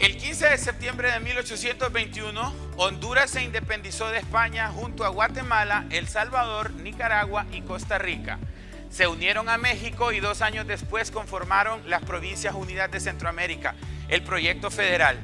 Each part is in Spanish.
El 15 de septiembre de 1821, Honduras se independizó de España junto a Guatemala, El Salvador, Nicaragua y Costa Rica. Se unieron a México y 2 años después conformaron las Provincias Unidas de Centroamérica, el proyecto federal.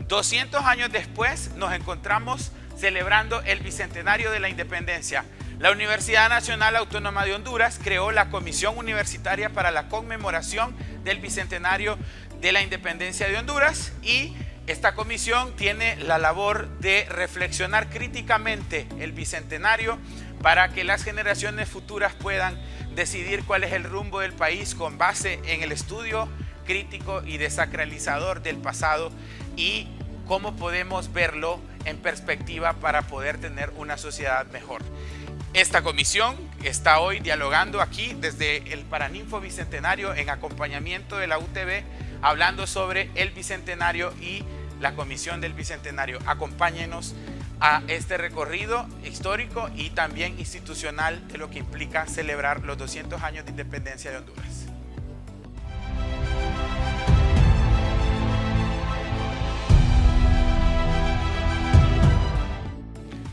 200 años después nos encontramos celebrando el bicentenario de la independencia. La Universidad Nacional Autónoma de Honduras creó la Comisión Universitaria para la conmemoración del bicentenario de la independencia de Honduras, y esta comisión tiene la labor de reflexionar críticamente el bicentenario para que las generaciones futuras puedan decidir cuál es el rumbo del país con base en el estudio crítico y desacralizador del pasado y cómo podemos verlo en perspectiva para poder tener una sociedad mejor. Esta comisión está hoy dialogando aquí desde el Paraninfo Bicentenario en acompañamiento de la UTV, hablando sobre el bicentenario y la comisión del bicentenario. Acompáñenos a este recorrido histórico y también institucional de lo que implica celebrar los 200 años de independencia de Honduras.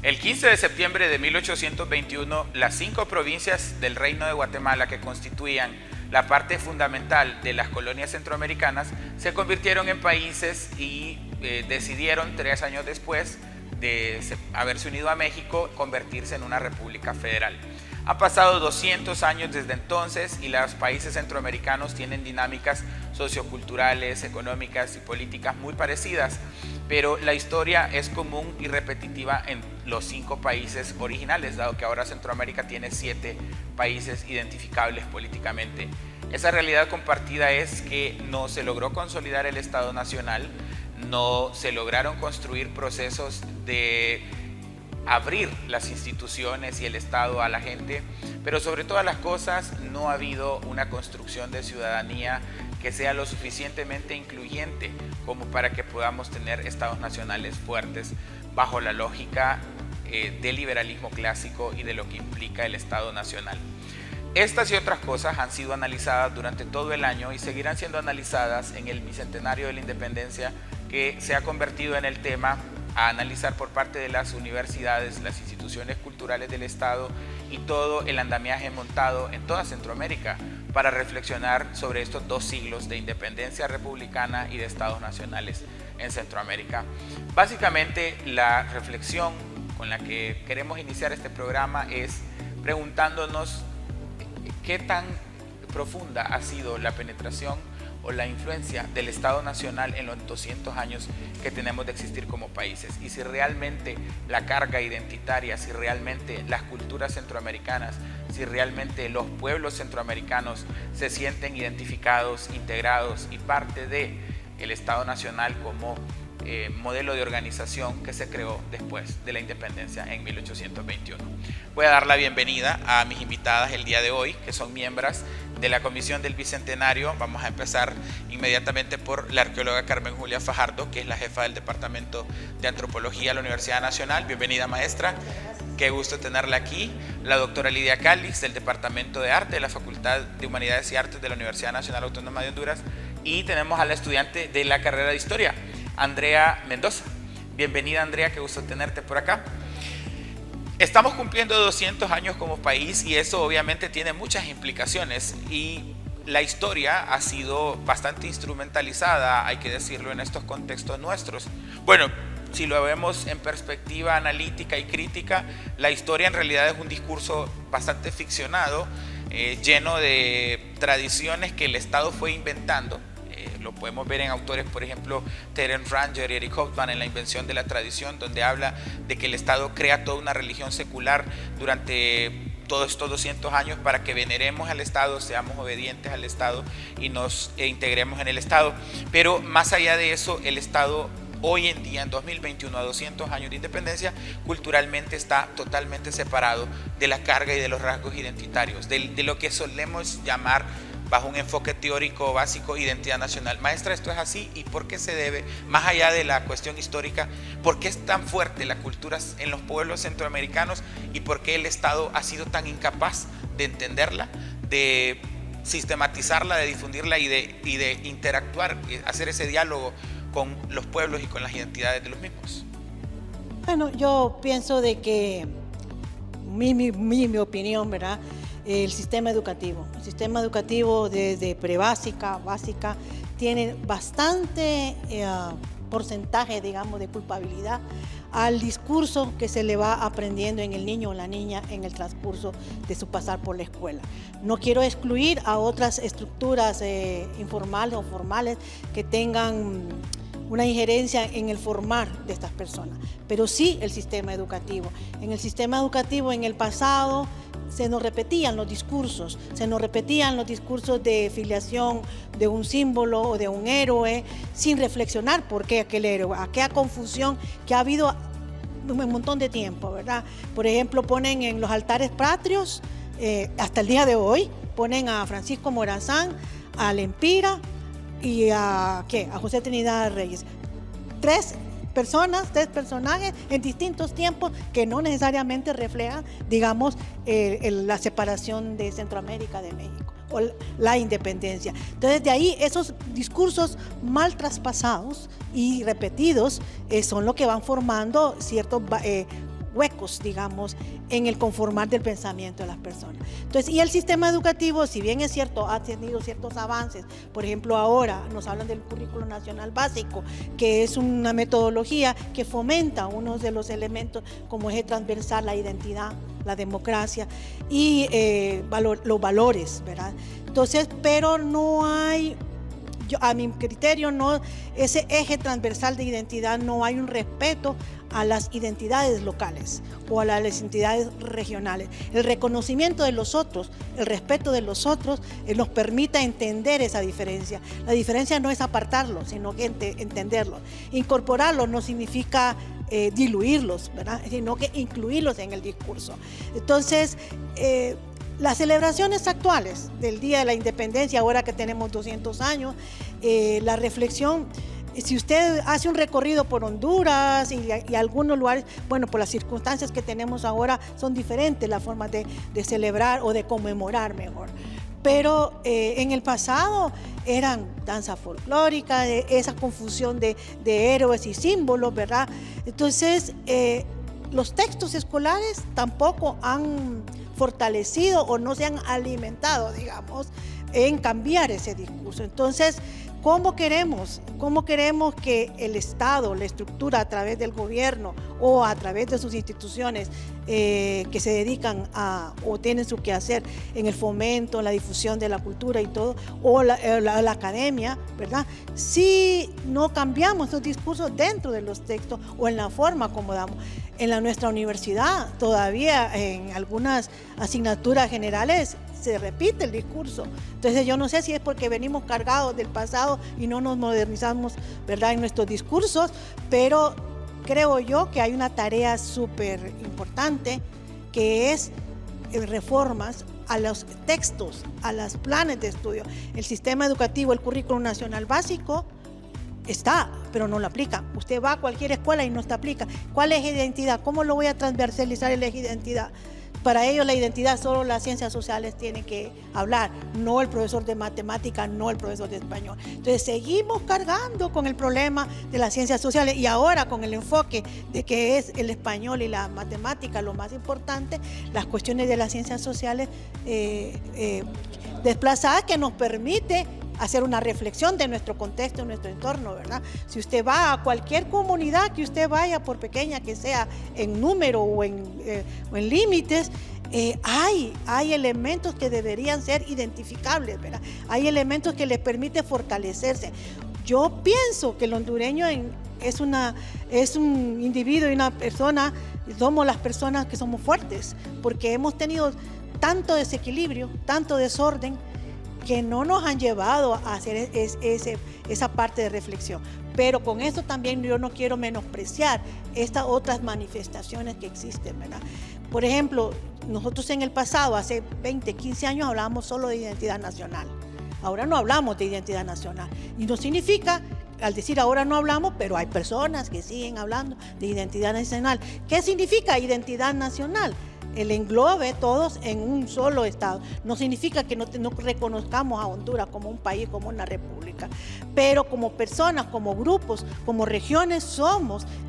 El 15 de septiembre de 1821, las 5 provincias del Reino de Guatemala, que constituían la parte fundamental de las colonias centroamericanas, se convirtieron en países y decidieron 3 años después de haberse unido a México convertirse en una república federal. Han pasado 200 años desde entonces y los países centroamericanos tienen dinámicas socioculturales, económicas y políticas muy parecidas, pero la historia es común y repetitiva en los 5 países originales, dado que ahora Centroamérica tiene 7 países identificables políticamente. Esa realidad compartida es que no se logró consolidar el Estado Nacional, no se lograron construir procesos de abrir las instituciones y el Estado a la gente, pero sobre todas las cosas no ha habido una construcción de ciudadanía que sea lo suficientemente incluyente como para que podamos tener estados nacionales fuertes bajo la lógica del liberalismo clásico y de lo que implica el Estado Nacional. Estas y otras cosas han sido analizadas durante todo el año y seguirán siendo analizadas en el Bicentenario de la Independencia, que se ha convertido en el tema a analizar por parte de las universidades, las instituciones culturales del Estado y todo el andamiaje montado en toda Centroamérica para reflexionar sobre estos 2 siglos de independencia republicana y de estados nacionales en Centroamérica. Básicamente, la reflexión con la que queremos iniciar este programa es preguntándonos qué tan profunda ha sido la penetración o la influencia del Estado Nacional en los 200 años que tenemos de existir como países, y si realmente la carga identitaria, si realmente las culturas centroamericanas, si realmente los pueblos centroamericanos se sienten identificados, integrados y parte del Estado Nacional como modelo de organización que se creó después de la independencia en 1821. Voy a dar la bienvenida a mis invitadas el día de hoy, que son miembros de la Comisión del Bicentenario. Vamos a empezar inmediatamente por la arqueóloga Carmen Julia Fajardo, que es la jefa del Departamento de Antropología de la Universidad Nacional. Bienvenida, maestra. Qué gusto tenerla aquí. La doctora Lidia Calix, del Departamento de Arte de la Facultad de Humanidades y Artes de la Universidad Nacional Autónoma de Honduras. Y tenemos a la estudiante de la carrera de Historia, Andrea Mendoza. Bienvenida, Andrea, qué gusto tenerte por acá. Estamos cumpliendo 200 años como país y eso obviamente tiene muchas implicaciones, y la historia ha sido bastante instrumentalizada, hay que decirlo, en estos contextos nuestros. Bueno, si lo vemos en perspectiva analítica y crítica, la historia en realidad es un discurso bastante ficcionado, lleno de tradiciones que el Estado fue inventando. Lo podemos ver en autores, por ejemplo, Terence Ranger y Eric Hobsbawm en La invención de la tradición, donde habla de que el Estado crea toda una religión secular durante todos estos 200 años para que veneremos al Estado, seamos obedientes al Estado y nos integremos en el Estado. Pero más allá de eso, el Estado hoy en día, en 2021, a 200 años de independencia, culturalmente está totalmente separado de la carga y de los rasgos identitarios, de lo que solemos llamar, bajo un enfoque teórico básico, identidad nacional. Maestra, ¿esto es así? ¿Y por qué se debe, más allá de la cuestión histórica, por qué es tan fuerte la cultura en los pueblos centroamericanos y por qué el Estado ha sido tan incapaz de entenderla, de sistematizarla, de difundirla y de interactuar, hacer ese diálogo con los pueblos y con las identidades de los mismos? Bueno, yo pienso de que, mi opinión, ¿verdad? El sistema educativo desde prebásica, básica, tiene bastante porcentaje, digamos, de culpabilidad al discurso que se le va aprendiendo en el niño o la niña en el transcurso de su pasar por la escuela. No quiero excluir a otras estructuras informales o formales que tengan una injerencia en el formar de estas personas, pero sí el sistema educativo. En el sistema educativo, en el pasado, se nos repetían los discursos, de filiación de un símbolo o de un héroe, sin reflexionar por qué aquel héroe, aquella confusión que ha habido un montón de tiempo, ¿verdad? Por ejemplo, ponen en los altares patrios, hasta el día de hoy, ponen a Francisco Morazán, a Lempira y a José Trinidad Reyes. Tres personajes en distintos tiempos que no necesariamente reflejan, digamos, la separación de Centroamérica de México o la independencia. Entonces, de ahí esos discursos mal traspasados y repetidos son lo que van formando ciertos huecos, digamos, en el conformar del pensamiento de las personas. Entonces, y el sistema educativo, si bien es cierto, ha tenido ciertos avances, por ejemplo, ahora nos hablan del currículo nacional básico, que es una metodología que fomenta uno de los elementos como eje transversal, la identidad, la democracia y los valores, ¿verdad? Entonces, pero no hay, a mi criterio, no, ese eje transversal de identidad, no hay un respeto a las identidades locales o a las identidades regionales. El reconocimiento de los otros, el respeto de los otros, nos permite entender esa diferencia. La diferencia no es apartarlo, sino que entenderlo. Incorporarlo no significa diluirlos, ¿verdad? Sino que incluirlos en el discurso. Entonces, las celebraciones actuales del Día de la Independencia, ahora que tenemos 200 años, la reflexión, si usted hace un recorrido por Honduras y algunos lugares, bueno, por las circunstancias que tenemos ahora son diferentes las formas de celebrar o de conmemorar mejor. Pero en el pasado eran danza folclórica, esa confusión de héroes y símbolos, ¿verdad? Entonces, los textos escolares tampoco han fortalecido o no se han alimentado, digamos, en cambiar ese discurso. Entonces, ¿cómo queremos que el Estado, la estructura a través del gobierno o a través de sus instituciones que se dedican a o tienen su quehacer en el fomento, en la difusión de la cultura y todo, o la academia, ¿verdad? Si no cambiamos esos discursos dentro de los textos o en la forma como damos. En nuestra universidad todavía en algunas asignaturas generales se repite el discurso. Entonces yo no sé si es porque venimos cargados del pasado y no nos modernizamos, ¿verdad?, en nuestros discursos, pero creo yo que hay una tarea súper importante que es reformas a los textos, a los planes de estudio. El sistema educativo, el currículo nacional básico está, pero no lo aplica. Usted va a cualquier escuela y no se aplica. ¿Cuál es identidad? ¿Cómo lo voy a transversalizar el eje identidad? Para ellos la identidad solo las ciencias sociales tienen que hablar, no el profesor de matemática, no el profesor de español. Entonces seguimos cargando con el problema de las ciencias sociales y ahora con el enfoque de que es el español y la matemática lo más importante, las cuestiones de las ciencias sociales desplazadas, que nos permite hacer una reflexión de nuestro contexto, de nuestro entorno, ¿verdad? Si usted va a cualquier comunidad que usted vaya, por pequeña que sea, en número o en límites, hay elementos que deberían ser identificables, ¿verdad? Hay elementos que les permiten fortalecerse. Yo pienso que el hondureño es un individuo y una persona, somos las personas que somos fuertes, porque hemos tenido tanto desequilibrio, tanto desorden, que no nos han llevado a hacer esa parte de reflexión. Pero con esto también yo no quiero menospreciar estas otras manifestaciones que existen, ¿verdad? Por ejemplo, nosotros en el pasado, hace 20, 15 años, hablábamos solo de identidad nacional. Ahora no hablamos de identidad nacional. Y no significa, al decir ahora no hablamos, pero hay personas que siguen hablando de identidad nacional. ¿Qué significa identidad nacional? el englobe todos en un solo Estado. No significa que no reconozcamos a Honduras como un país, como una república, pero como personas, como grupos, como regiones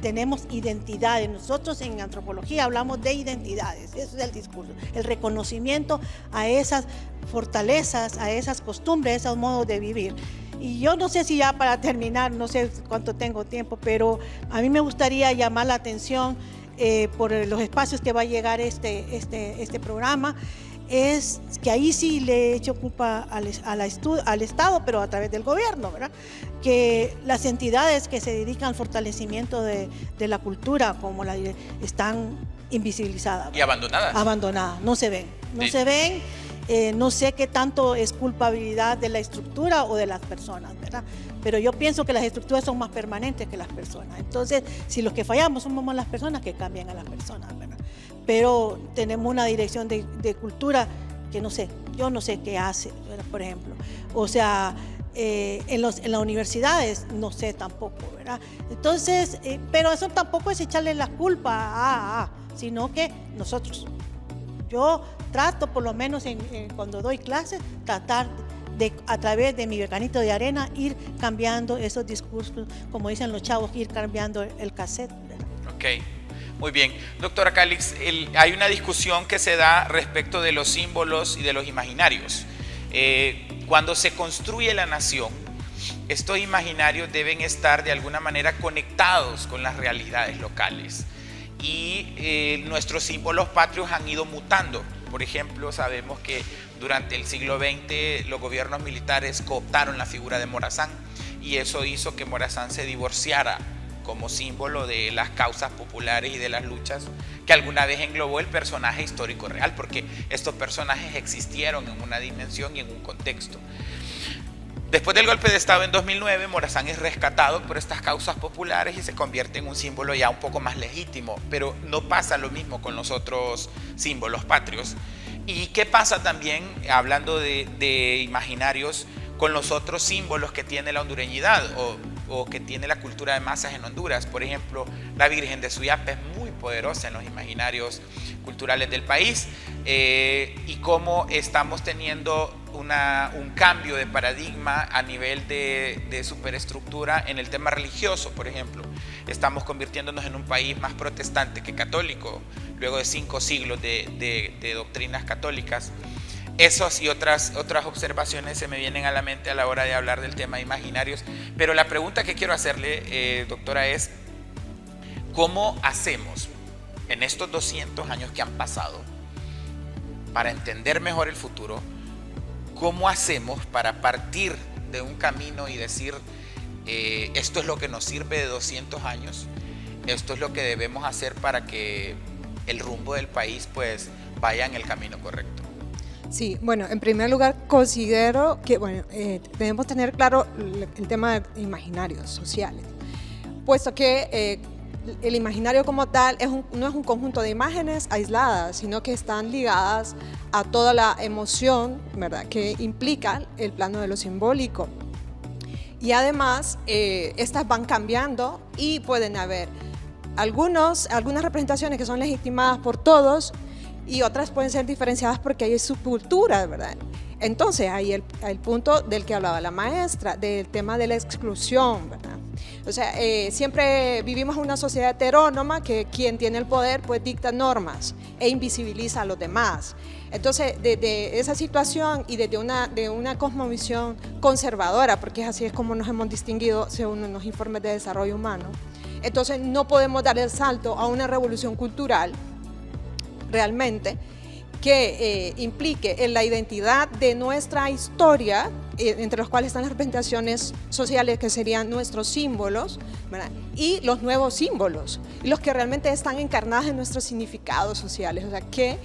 tenemos identidades. Nosotros en antropología hablamos de identidades, ese es el discurso, el reconocimiento a esas fortalezas, a esas costumbres, a esos modos de vivir. Y yo no sé si ya para terminar, no sé cuánto tengo tiempo, pero a mí me gustaría llamar la atención por los espacios que va a llegar este programa, es que ahí sí le he hecho culpa al Estado, pero a través del gobierno, ¿verdad? Que las entidades que se dedican al fortalecimiento de la cultura, como están invisibilizadas. Y abandonadas. Abandonadas, no se ven, no se ven. No sé qué tanto es culpabilidad de la estructura o de las personas, ¿verdad? Pero yo pienso que las estructuras son más permanentes que las personas. Entonces, si los que fallamos somos las personas, que cambien a las personas, ¿verdad? Pero tenemos una dirección de cultura que no sé, yo no sé qué hace, ¿verdad? Por ejemplo. O sea, en las universidades no sé tampoco, ¿verdad? Entonces, pero eso tampoco es echarle la culpa sino que nosotros. Yo trato, por lo menos cuando doy clases, tratar de, a través de mi granito de arena, ir cambiando esos discursos, como dicen los chavos, ir cambiando el cassette, ¿verdad? Ok, muy bien. Doctora Calix, hay una discusión que se da respecto de los símbolos y de los imaginarios. Cuando se construye la nación, estos imaginarios deben estar de alguna manera conectados con las realidades locales. Y nuestros símbolos patrios han ido mutando. Por ejemplo, sabemos que durante el siglo XX los gobiernos militares cooptaron la figura de Morazán y eso hizo que Morazán se divorciara como símbolo de las causas populares y de las luchas que alguna vez englobó el personaje histórico real, porque estos personajes existieron en una dimensión y en un contexto. Después del golpe de Estado en 2009, Morazán es rescatado por estas causas populares y se convierte en un símbolo ya un poco más legítimo, pero no pasa lo mismo con los otros símbolos patrios. ¿Y qué pasa también, hablando de imaginarios, con los otros símbolos que tiene la hondureñidad o que tiene la cultura de masas en Honduras? Por ejemplo, la Virgen de Suyapa es muy poderosa en los imaginarios culturales del país, y cómo estamos teniendo un cambio de paradigma a nivel de superestructura en el tema religioso. Por ejemplo, estamos convirtiéndonos en un país más protestante que católico, luego de 5 siglos de doctrinas católicas. Esas y otras observaciones se me vienen a la mente a la hora de hablar del tema de imaginarios, pero la pregunta que quiero hacerle, doctora, es ¿cómo hacemos en estos 200 años que han pasado para entender mejor el futuro? ¿Cómo hacemos para partir de un camino y decir esto es lo que nos sirve de 200 años, esto es lo que debemos hacer para que el rumbo del país pues vaya en el camino correcto? Sí, bueno, en primer lugar considero que debemos tener claro el tema de imaginarios sociales, puesto que el imaginario como tal no es un conjunto de imágenes aisladas, sino que están ligadas a toda la emoción, ¿verdad?, que implica el plano de lo simbólico. Y además, estas van cambiando y pueden haber algunas representaciones que son legitimadas por todos y otras pueden ser diferenciadas porque hay subculturas, ¿verdad? Entonces, ahí el punto del que hablaba la maestra, del tema de la exclusión, ¿verdad? O sea, siempre vivimos en una sociedad heterónoma que quien tiene el poder pues dicta normas e invisibiliza a los demás. Entonces, desde esa situación y desde una cosmovisión conservadora, porque así es como nos hemos distinguido según los informes de desarrollo humano, entonces no podemos dar el salto a una revolución cultural realmente que implique en la identidad de nuestra historia, entre los cuales están las representaciones sociales que serían nuestros símbolos, ¿verdad?, y los nuevos símbolos, los que realmente están encarnados en nuestros significados sociales, o sea, que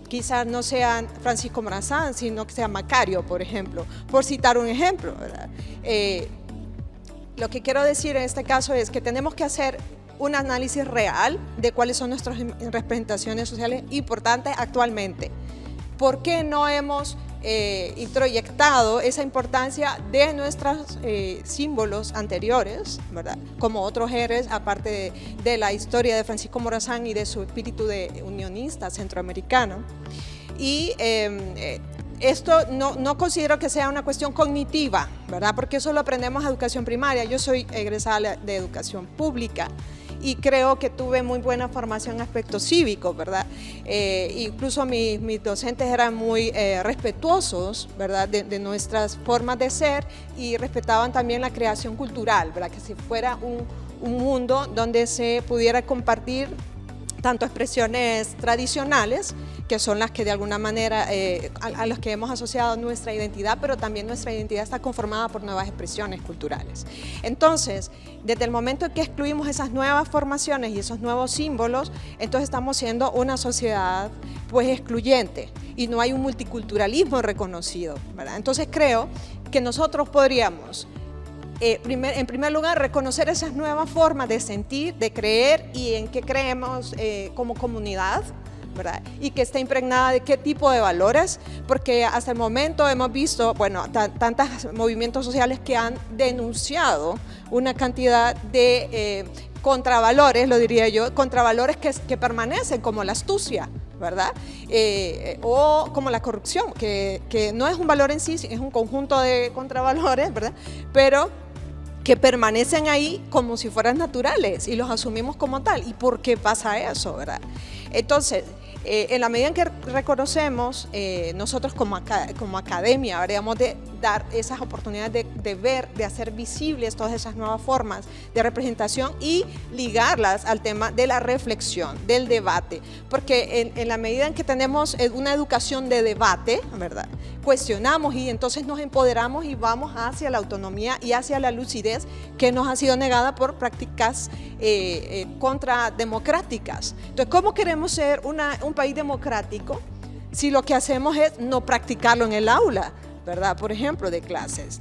quizás no sean Francisco Morazán, sino que sea Macario, por ejemplo, por citar un ejemplo, ¿verdad? Lo que quiero decir en este caso es que tenemos que hacer un análisis real de cuáles son nuestras representaciones sociales importantes actualmente. ¿Por qué no hemos introyectado esa importancia de nuestros símbolos anteriores, ¿verdad? Como otros héroes, aparte de la historia de Francisco Morazán y de su espíritu de unionista centroamericano. Y esto no considero que sea una cuestión cognitiva, ¿verdad? Porque eso lo aprendemos en educación primaria. Yo soy egresada de educación pública y creo que tuve muy buena formación en aspectos cívicos, ¿verdad? Incluso mis docentes eran muy respetuosos, ¿verdad? De nuestras formas de ser, y respetaban también la creación cultural, ¿verdad? Que si fuera un mundo donde se pudiera compartir tanto expresiones tradicionales, que son las que de alguna manera a las que hemos asociado nuestra identidad, pero también nuestra identidad está conformada por nuevas expresiones culturales. Entonces, desde el momento en que excluimos esas nuevas formaciones y esos nuevos símbolos, entonces estamos siendo una sociedad pues excluyente y no hay un multiculturalismo reconocido, ¿verdad? Entonces creo que nosotros podríamos en primer lugar, reconocer esas nuevas formas de sentir, de creer y en qué creemos como comunidad, ¿verdad? Y que esté impregnada de qué tipo de valores, porque hasta el momento hemos visto, bueno, tantos movimientos sociales que han denunciado una cantidad de contravalores, lo diría yo, contravalores que permanecen, como la astucia, ¿verdad? O como la corrupción, que no es un valor en sí, es un conjunto de contravalores, ¿verdad? Pero que permanecen ahí como si fueran naturales y los asumimos como tal. ¿Y por qué pasa eso, verdad? Entonces, en la medida en que reconocemos, nosotros como academia habríamos de dar esas oportunidades de ver, de hacer visibles todas esas nuevas formas de representación y ligarlas al tema de la reflexión, del debate, porque en la medida en que tenemos una educación de debate, ¿verdad? Cuestionamos y entonces nos empoderamos y vamos hacia la autonomía y hacia la lucidez que nos ha sido negada por prácticas contrademocráticas. Entonces, ¿cómo queremos ser un país democrático si lo que hacemos es no practicarlo en el aula, ¿verdad? Por ejemplo, de clases.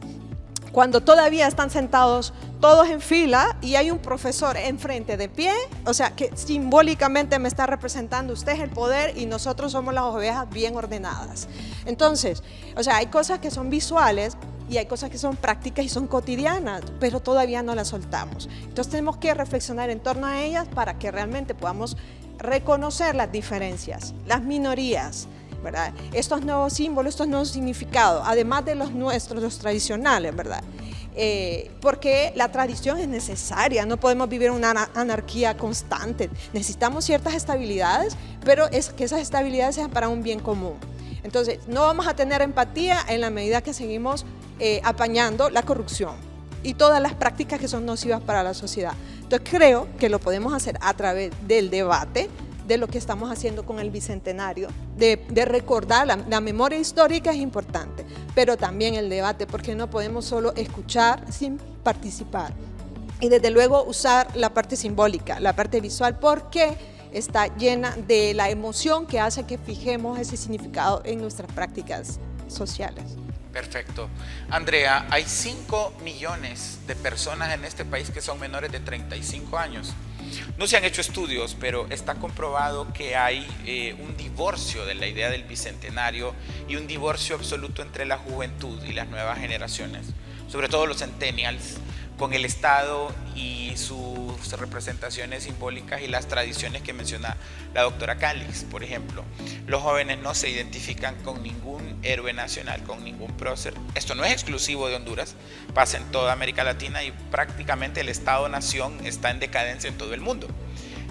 Cuando todavía están sentados todos en fila y hay un profesor enfrente de pie, o sea, que simbólicamente me está representando: usted es el poder y nosotros somos las ovejas bien ordenadas. Entonces, o sea, hay cosas que son visuales y hay cosas que son prácticas y son cotidianas, pero todavía no las soltamos. Entonces tenemos que reflexionar en torno a ellas para que realmente podamos reconocer las diferencias, las minorías, ¿verdad? Estos nuevos símbolos, estos nuevos significados, además de los nuestros, los tradicionales, ¿verdad? Porque la tradición es necesaria, no podemos vivir una anarquía constante, necesitamos ciertas estabilidades, pero es que esas estabilidades sean para un bien común. Entonces, no vamos a tener empatía en la medida que seguimos apañando la corrupción y todas las prácticas que son nocivas para la sociedad. Entonces, creo que lo podemos hacer a través del debate, de lo que estamos haciendo con el Bicentenario, de recordar la memoria histórica es importante, pero también el debate, porque no podemos solo escuchar sin participar. Y desde luego usar la parte simbólica, la parte visual, porque está llena de la emoción que hace que fijemos ese significado en nuestras prácticas sociales. Perfecto. Andrea, hay 5 millones de personas en este país que son menores de 35 años. No se han hecho estudios, pero está comprobado que hay un divorcio de la idea del Bicentenario y un divorcio absoluto entre la juventud y las nuevas generaciones, sobre todo los centennials, con el Estado y sus representaciones simbólicas y las tradiciones que menciona la doctora Calix. Por ejemplo, los jóvenes no se identifican con ningún héroe nacional, con ningún prócer. Esto no es exclusivo de Honduras, pasa en toda América Latina y prácticamente el Estado-nación está en decadencia en todo el mundo.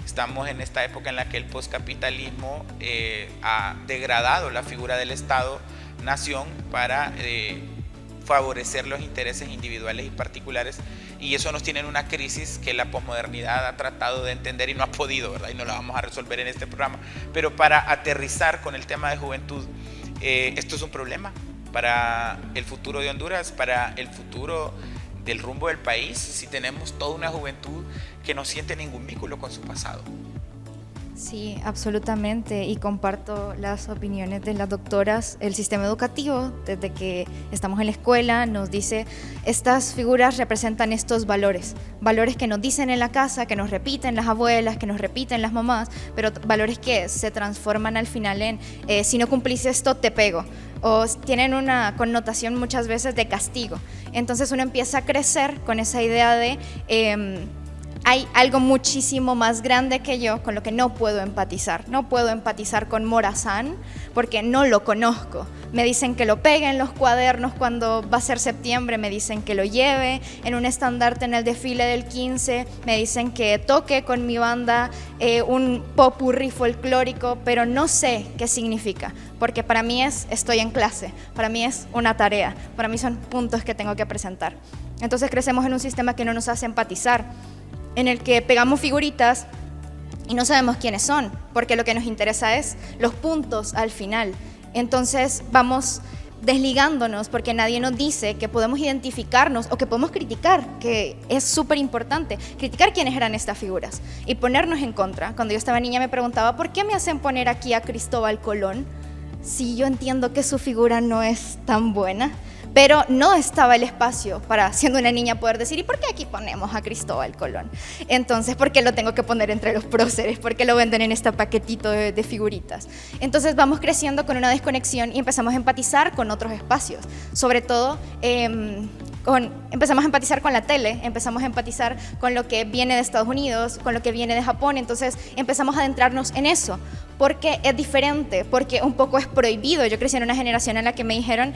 Estamos en esta época en la que el postcapitalismo ha degradado la figura del Estado-nación para favorecer los intereses individuales y particulares, y eso nos tiene en una crisis que la posmodernidad ha tratado de entender y no ha podido, ¿verdad? Y no la vamos a resolver en este programa. Pero para aterrizar con el tema de juventud, esto es un problema para el futuro de Honduras, para el futuro del rumbo del país, si tenemos toda una juventud que no siente ningún vínculo con su pasado. Sí, absolutamente, y comparto las opiniones de las doctoras. El sistema educativo, desde que estamos en la escuela, nos dice, estas figuras representan estos valores, valores que nos dicen en la casa, que nos repiten las abuelas, que nos repiten las mamás, pero valores que se transforman al final en, si no cumplís esto, te pego, o tienen una connotación muchas veces de castigo. Entonces uno empieza a crecer con esa idea de hay algo muchísimo más grande que yo con lo que no puedo empatizar. No puedo empatizar con Morazán porque no lo conozco. Me dicen que lo pegue en los cuadernos cuando va a ser septiembre, me dicen que lo lleve en un estandarte en el desfile del 15, me dicen que toque con mi banda un popurrí folclórico, pero no sé qué significa, porque para mí estoy en clase, para mí es una tarea, para mí son puntos que tengo que presentar. Entonces crecemos en un sistema que no nos hace empatizar, en el que pegamos figuritas y no sabemos quiénes son, porque lo que nos interesa es los puntos al final. Entonces vamos desligándonos porque nadie nos dice que podemos identificarnos o que podemos criticar, que es súper importante, criticar quiénes eran estas figuras y ponernos en contra. Cuando yo estaba niña me preguntaba, ¿por qué me hacen poner aquí a Cristóbal Colón si yo entiendo que su figura no es tan buena? Pero no estaba el espacio para, siendo una niña, poder decir, ¿y por qué aquí ponemos a Cristóbal Colón? Entonces, ¿por qué lo tengo que poner entre los próceres? ¿Por qué lo venden en este paquetito de figuritas? Entonces vamos creciendo con una desconexión y empezamos a empatizar con otros espacios. Sobre todo, empezamos a empatizar con la tele, empezamos a empatizar con lo que viene de Estados Unidos, con lo que viene de Japón. Entonces empezamos a adentrarnos en eso, porque es diferente, porque un poco es prohibido. Yo crecí en una generación en la que me dijeron,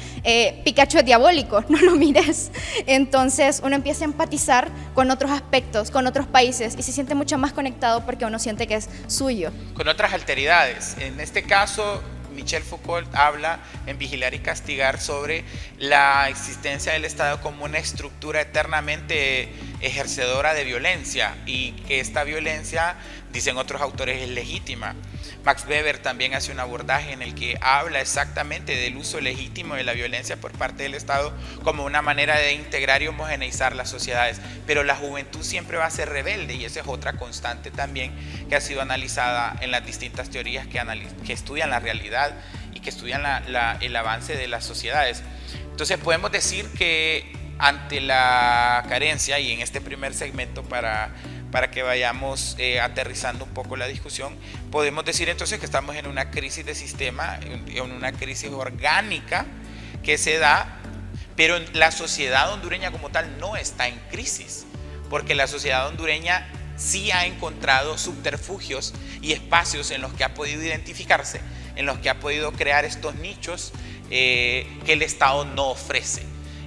Pikachu es diabólico, no lo mires. Entonces uno empieza a empatizar con otros aspectos, con otros países, y se siente mucho más conectado porque uno siente que es suyo. Con otras alteridades. En este caso, Michel Foucault habla en Vigilar y Castigar sobre la existencia del Estado como una estructura eternamente ejercedora de violencia, y que esta violencia, dicen otros autores, es legítima. Max Weber también hace un abordaje en el que habla exactamente del uso legítimo de la violencia por parte del Estado como una manera de integrar y homogeneizar las sociedades. Pero la juventud siempre va a ser rebelde, y esa es otra constante también que ha sido analizada en las distintas teorías que estudian la realidad y que estudian el avance de las sociedades. Entonces podemos decir que ante la carencia, y en este primer segmento para que vayamos aterrizando un poco la discusión, podemos decir entonces que estamos en una crisis de sistema, en una crisis orgánica que se da, pero la sociedad hondureña como tal no está en crisis, porque la sociedad hondureña sí ha encontrado subterfugios y espacios en los que ha podido identificarse, en los que ha podido crear estos nichos que el Estado no ofrece.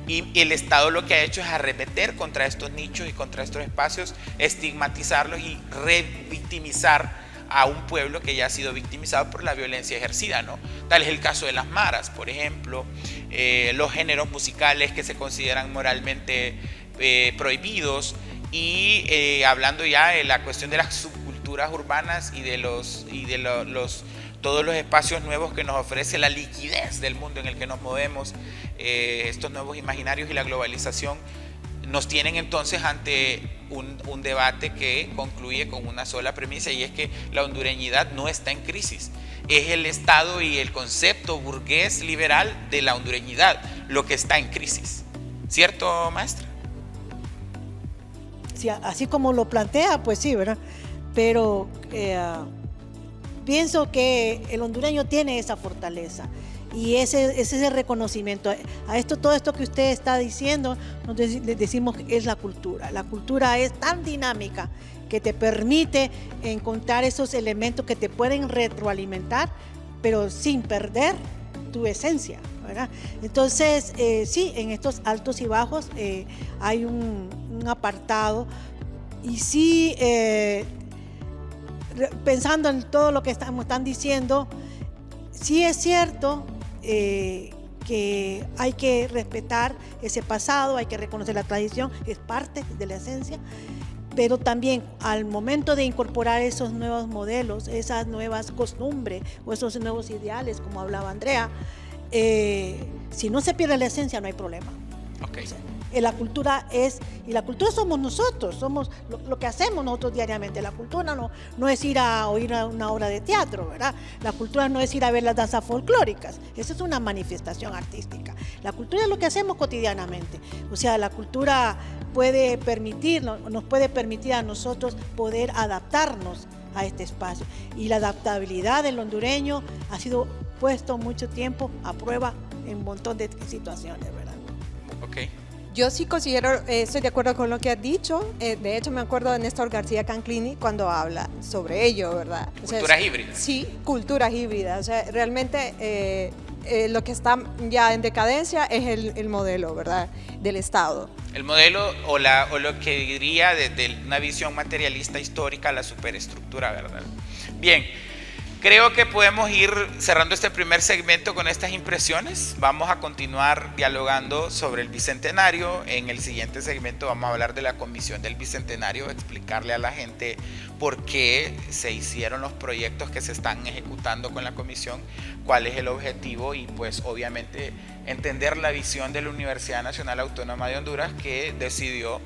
Y el Estado lo que ha hecho es arremeter contra estos nichos y contra estos espacios, estigmatizarlos y revictimizar a un pueblo que ya ha sido victimizado por la violencia ejercida, ¿no? Tal es el caso de las maras, por ejemplo, los géneros musicales que se consideran moralmente prohibidos, y hablando ya de la cuestión de las subculturas urbanas y de todos los espacios nuevos que nos ofrece la liquidez del mundo en el que nos movemos, estos nuevos imaginarios y la globalización nos tienen entonces ante un debate que concluye con una sola premisa, y es que la hondureñidad no está en crisis. Es el Estado y el concepto burgués liberal de la hondureñidad lo que está en crisis. ¿Cierto, maestra? Sí, así como lo plantea, pues sí, ¿verdad? Pero pienso que el hondureño tiene esa fortaleza, y ese reconocimiento a todo esto que usted está diciendo. Le decimos que es la cultura. La cultura es tan dinámica que te permite encontrar esos elementos que te pueden retroalimentar, pero sin perder tu esencia, ¿verdad? Entonces, sí, en estos altos y bajos hay un apartado, y sí, pensando en todo lo que están diciendo, sí es cierto que hay que respetar ese pasado, hay que reconocer la tradición, es parte de la esencia, pero también al momento de incorporar esos nuevos modelos, esas nuevas costumbres o esos nuevos ideales, como hablaba Andrea, si no se pierde la esencia no hay problema. Ok. O sea, la cultura es, y la cultura somos nosotros, somos lo que hacemos nosotros diariamente. La cultura no es ir a oír una obra de teatro, ¿verdad? La cultura no es ir a ver las danzas folclóricas, esa es una manifestación artística. La cultura es lo que hacemos cotidianamente, o sea, la cultura nos puede permitir a nosotros poder adaptarnos a este espacio. Y la adaptabilidad del hondureño ha sido puesto mucho tiempo a prueba en un montón de situaciones, ¿verdad? Ok. Yo sí considero, estoy de acuerdo con lo que has dicho. De hecho, me acuerdo de Néstor García Canclini cuando habla sobre ello, ¿verdad? O sea, Culturas híbridas. Sí, culturas híbridas. O sea, realmente lo que está ya en decadencia es el modelo, ¿verdad? Del Estado. El modelo o lo que diría desde una visión materialista histórica, la superestructura, ¿verdad? Bien. Creo que podemos ir cerrando este primer segmento con estas impresiones. Vamos a continuar dialogando sobre el Bicentenario. En el siguiente segmento vamos a hablar de la Comisión del Bicentenario, explicarle a la gente por qué se hicieron los proyectos que se están ejecutando con la Comisión, cuál es el objetivo y pues obviamente entender la visión de la Universidad Nacional Autónoma de Honduras, que decidió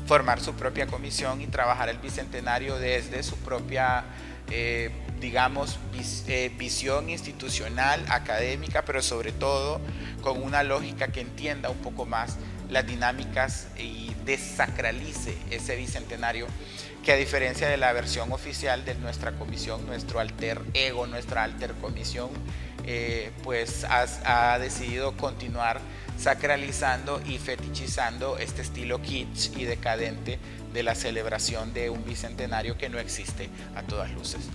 formar su propia comisión y trabajar el Bicentenario desde su propia visión institucional, académica, pero sobre todo con una lógica que entienda un poco más las dinámicas y desacralice ese bicentenario, que a diferencia de la versión oficial de nuestra comisión, nuestro alter ego, nuestra alter comisión, pues ha decidido continuar sacralizando y fetichizando este estilo kitsch y decadente de la celebración de un bicentenario que no existe a todas luces.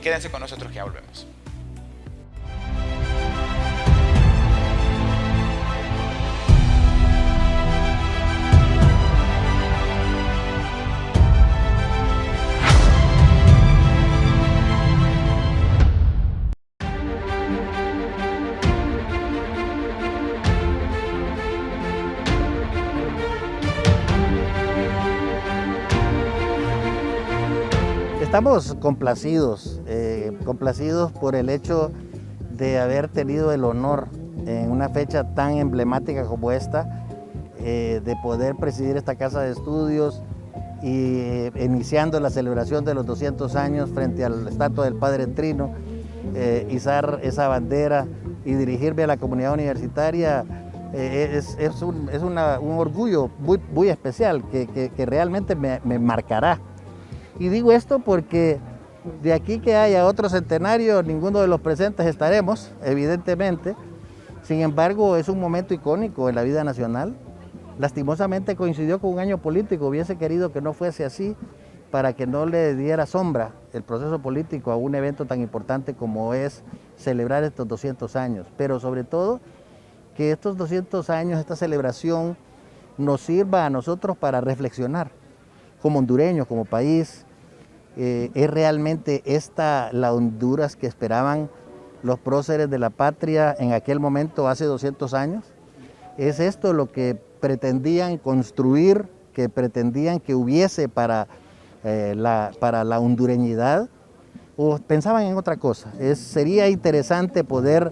Quédense con nosotros que ya volvemos. Estamos complacidos por el hecho de haber tenido el honor en una fecha tan emblemática como esta, de poder presidir esta casa de estudios y iniciando la celebración de los 200 años frente a la estatua del Padre Trino, izar esa bandera y dirigirme a la comunidad universitaria. Es un orgullo muy especial que realmente me marcará. Y digo esto porque de aquí que haya otro centenario, ninguno de los presentes estaremos, evidentemente. Sin embargo, es un momento icónico en la vida nacional. Lastimosamente coincidió con un año político, hubiese querido que no fuese así para que no le diera sombra el proceso político a un evento tan importante como es celebrar estos 200 años. Pero sobre todo, que estos 200 años, esta celebración, nos sirva a nosotros para reflexionar como hondureños, como país. ¿Es realmente esta la Honduras que esperaban los próceres de la patria en aquel momento, hace 200 años? ¿Es esto lo que pretendían construir, que pretendían que hubiese para la hondureñidad? ¿O pensaban en otra cosa? Sería interesante poder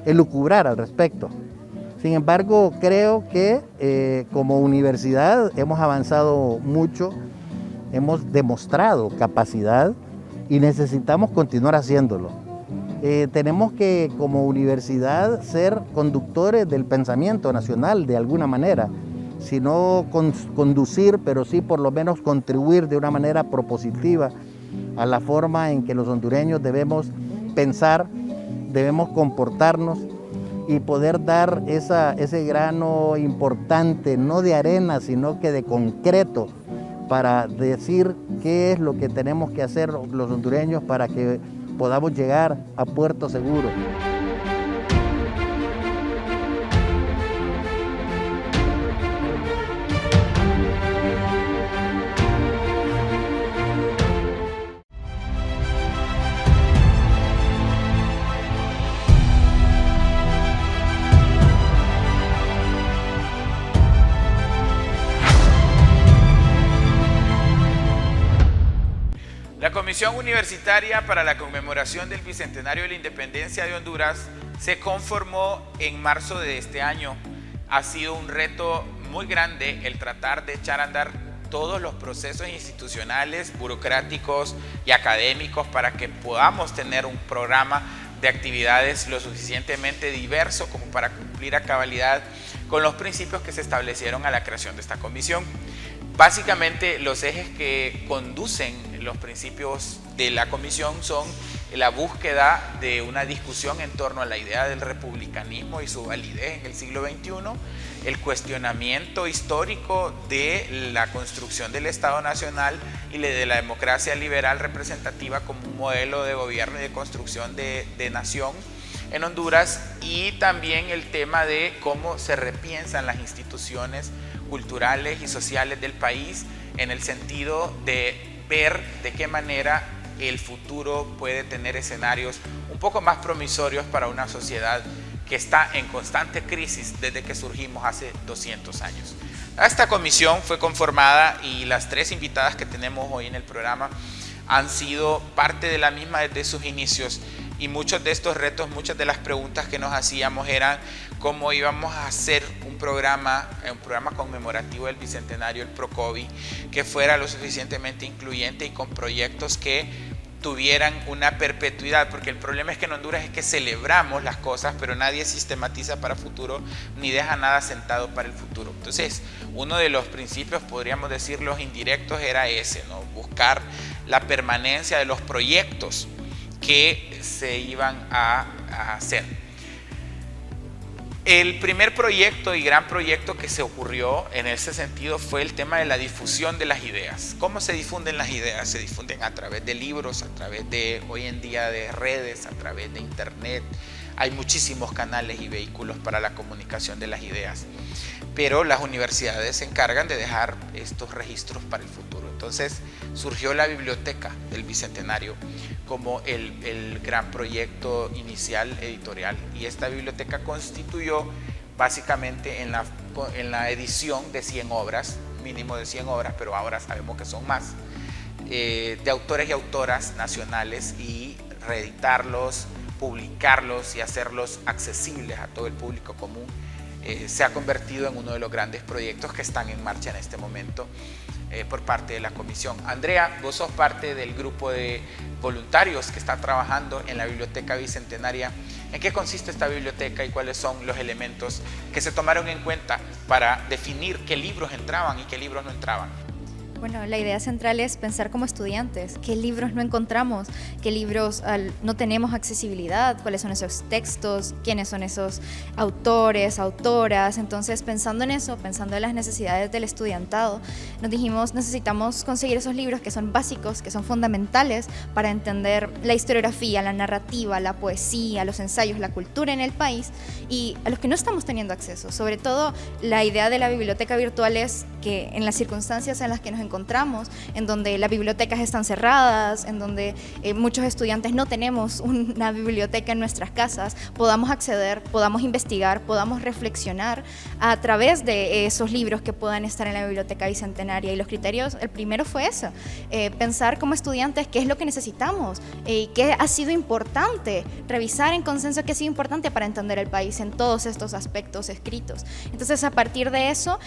elucubrar al respecto. Sin embargo, creo que como universidad hemos avanzado mucho, hemos demostrado capacidad y necesitamos continuar haciéndolo. Tenemos que, como universidad, ser conductores del pensamiento nacional de alguna manera, si no conducir, pero sí por lo menos contribuir de una manera propositiva a la forma en que los hondureños debemos pensar, debemos comportarnos y poder dar ese grano importante, no de arena, sino que de concreto, para decir qué es lo que tenemos que hacer los hondureños para que podamos llegar a puerto seguro. La Comisión Universitaria para la Conmemoración del Bicentenario de la Independencia de Honduras se conformó en marzo de este año. ha sido un reto muy grande el tratar de echar a andar todos los procesos institucionales, burocráticos y académicos para que podamos tener un programa de actividades lo suficientemente diverso como para cumplir a cabalidad con los principios que se establecieron a la creación de esta comisión. Básicamente, los ejes que conducen los principios de la comisión son la búsqueda de una discusión en torno a la idea del republicanismo y su validez en el siglo XXI, el cuestionamiento histórico de la construcción del Estado Nacional y de la democracia liberal representativa como un modelo de gobierno y de construcción de nación en Honduras, y también el tema de cómo se repiensan las instituciones culturales y sociales del país en el sentido de ver de qué manera el futuro puede tener escenarios un poco más promisorios para una sociedad que está en constante crisis desde que surgimos hace 200 años. Esta comisión fue conformada y las 3 invitadas que tenemos hoy en el programa han sido parte de la misma desde sus inicios, y muchos de estos retos, muchas de las preguntas que nos hacíamos eran cómo íbamos a hacer un programa conmemorativo del Bicentenario, el PROCOBI, que fuera lo suficientemente incluyente y con proyectos que tuvieran una perpetuidad, porque el problema es que en Honduras es que celebramos las cosas, pero nadie sistematiza para futuro ni deja nada sentado para el futuro. Entonces, uno de los principios, podríamos decir los indirectos, era ese, ¿no? Buscar la permanencia de los proyectos que se iban a hacer. El primer proyecto y gran proyecto que se ocurrió en ese sentido fue el tema de la difusión de las ideas. ¿Cómo se difunden las ideas? Se difunden a través de libros, a través de, hoy en día, de redes, a través de internet. Hay muchísimos canales y vehículos para la comunicación de las ideas, pero las universidades se encargan de dejar estos registros para el futuro. Entonces surgió la biblioteca del Bicentenario como el gran proyecto inicial editorial, y esta biblioteca constituyó básicamente en la edición de 100 obras, mínimo de 100 obras, pero ahora sabemos que son más, de autores y autoras nacionales, y reeditarlos, publicarlos y hacerlos accesibles a todo el público común. Se ha convertido en uno de los grandes proyectos que están en marcha en este momento por parte de la comisión. Andrea, vos sos parte del grupo de voluntarios que está trabajando en la Biblioteca Bicentenaria. ¿En qué consiste esta biblioteca y cuáles son los elementos que se tomaron en cuenta para definir qué libros entraban y qué libros no entraban? Bueno, la idea central es pensar como estudiantes, qué libros no encontramos, qué libros no tenemos accesibilidad, cuáles son esos textos, quiénes son esos autores, autoras. Entonces, pensando en eso, pensando en las necesidades del estudiantado, nos dijimos, necesitamos conseguir esos libros que son básicos, que son fundamentales para entender la historiografía, la narrativa, la poesía, los ensayos, la cultura en el país, y a los que no estamos teniendo acceso. Sobre todo, la idea de la biblioteca virtual es que en las circunstancias en las que nos encontramos, en donde las bibliotecas están cerradas, en donde muchos estudiantes no tenemos una biblioteca en nuestras casas, podamos acceder, podamos investigar, podamos reflexionar a través de esos libros que puedan estar en la Biblioteca Bicentenaria. Y los criterios, el primero fue eso, pensar como estudiantes qué es lo que necesitamos, qué ha sido importante, revisar en consenso qué ha sido importante para entender el país en todos estos aspectos escritos. Entonces, a partir de eso,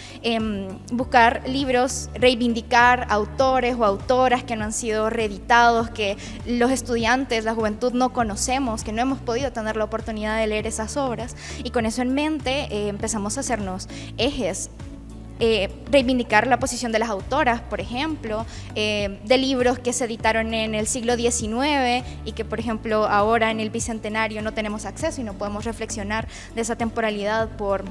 buscar libros, reivindicar autores o autoras que no han sido reeditados, que los estudiantes, la juventud no conocemos, que no hemos podido tener la oportunidad de leer esas obras, y con eso en mente empezamos a hacernos ejes. Reivindicar la posición de las autoras, por ejemplo, de libros que se editaron en el siglo XIX y que, por ejemplo, ahora en el Bicentenario no tenemos acceso y no podemos reflexionar de esa temporalidad por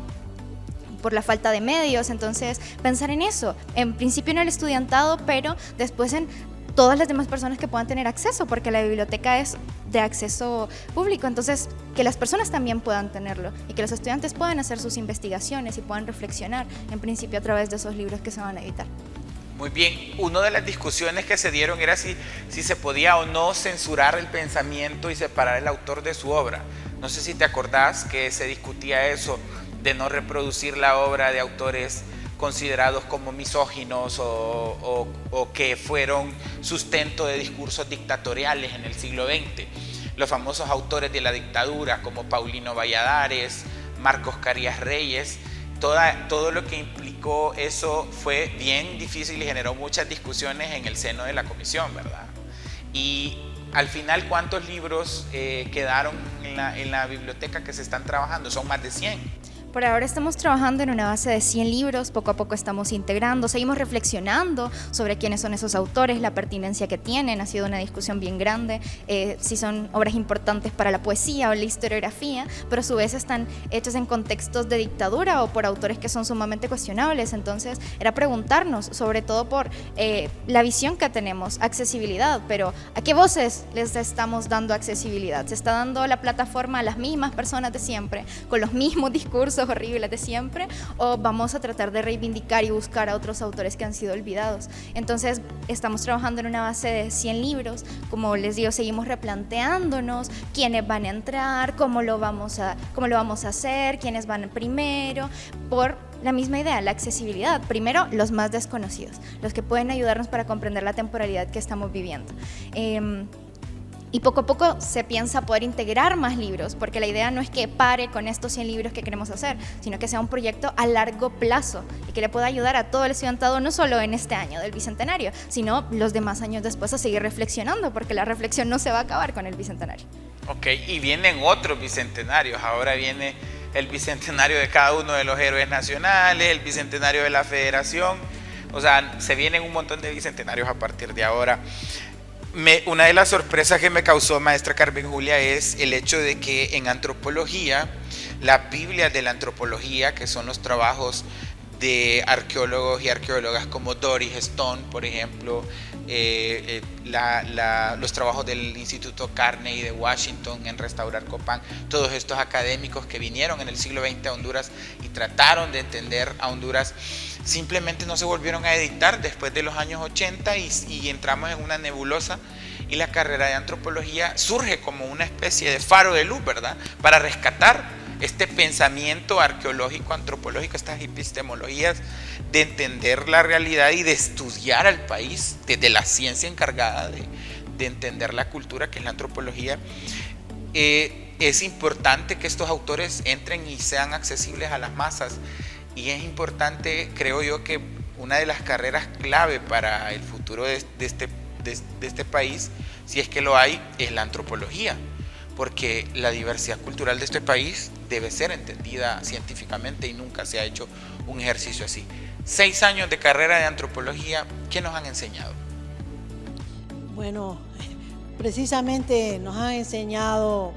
la falta de medios. Entonces, pensar en eso, en principio en el estudiantado, pero después en todas las demás personas que puedan tener acceso, porque la biblioteca es de acceso público, entonces que las personas también puedan tenerlo y que los estudiantes puedan hacer sus investigaciones y puedan reflexionar, en principio a través de esos libros que se van a editar. Muy bien, una de las discusiones que se dieron era si se podía o no censurar el pensamiento y separar el autor de su obra. No sé si te acordás que se discutía eso, de no reproducir la obra de autores considerados como misóginos o que fueron sustento de discursos dictatoriales en el siglo XX. Los famosos autores de la dictadura como Paulino Valladares, Marcos Carías Reyes, todo lo que implicó eso fue bien difícil y generó muchas discusiones en el seno de la comisión, ¿verdad? Y al final, ¿cuántos libros quedaron en la biblioteca que se están trabajando? Son más de 100. Por ahora estamos trabajando en una base de 100 libros, poco a poco estamos integrando, seguimos reflexionando sobre quiénes son esos autores, la pertinencia que tienen, ha sido una discusión bien grande, si son obras importantes para la poesía o la historiografía, pero a su vez están hechas en contextos de dictadura o por autores que son sumamente cuestionables, entonces era preguntarnos sobre todo por la visión que tenemos, accesibilidad, pero ¿a qué voces les estamos dando accesibilidad? ¿Se está dando la plataforma a las mismas personas de siempre, con los mismos discursos horribles de siempre, o vamos a tratar de reivindicar y buscar a otros autores que han sido olvidados? Entonces estamos trabajando en una base de 100 libros, como les digo, seguimos replanteándonos quiénes van a entrar, cómo lo vamos a hacer, quiénes van primero, por la misma idea, la accesibilidad. Primero, los más desconocidos, los que pueden ayudarnos para comprender la temporalidad que estamos viviendo. Y poco a poco se piensa poder integrar más libros, porque la idea no es que pare con estos 100 libros que queremos hacer, sino que sea un proyecto a largo plazo y que le pueda ayudar a todo el estudiantado, no solo en este año del Bicentenario, sino los demás años después a seguir reflexionando, porque la reflexión no se va a acabar con el Bicentenario. Ok, y vienen otros bicentenarios. Ahora viene el bicentenario de cada uno de los héroes nacionales, el bicentenario de la Federación. O sea, se vienen un montón de bicentenarios a partir de ahora. Una de las sorpresas que me causó, maestra Carmen Julia, es el hecho de que en antropología, las Biblias de la antropología, que son los trabajos de arqueólogos y arqueólogas como Doris Stone, por ejemplo, los trabajos del Instituto Carnegie de Washington en restaurar Copán, todos estos académicos que vinieron en el siglo XX a Honduras y trataron de entender a Honduras, simplemente no se volvieron a editar después de los años 80 y entramos en una nebulosa, y la carrera de antropología surge como una especie de faro de luz, ¿verdad? Para rescatar este pensamiento arqueológico, antropológico, estas epistemologías de entender la realidad y de estudiar al país desde la ciencia encargada de entender la cultura, que es la antropología. Es importante que estos autores entren y sean accesibles a las masas, y es importante, creo yo, que una de las carreras clave para el futuro de este país, si es que lo hay, es la antropología, porque la diversidad cultural de este país debe ser entendida científicamente y nunca se ha hecho un ejercicio así. 6 años de carrera de antropología, ¿qué nos han enseñado? Bueno, precisamente nos han enseñado,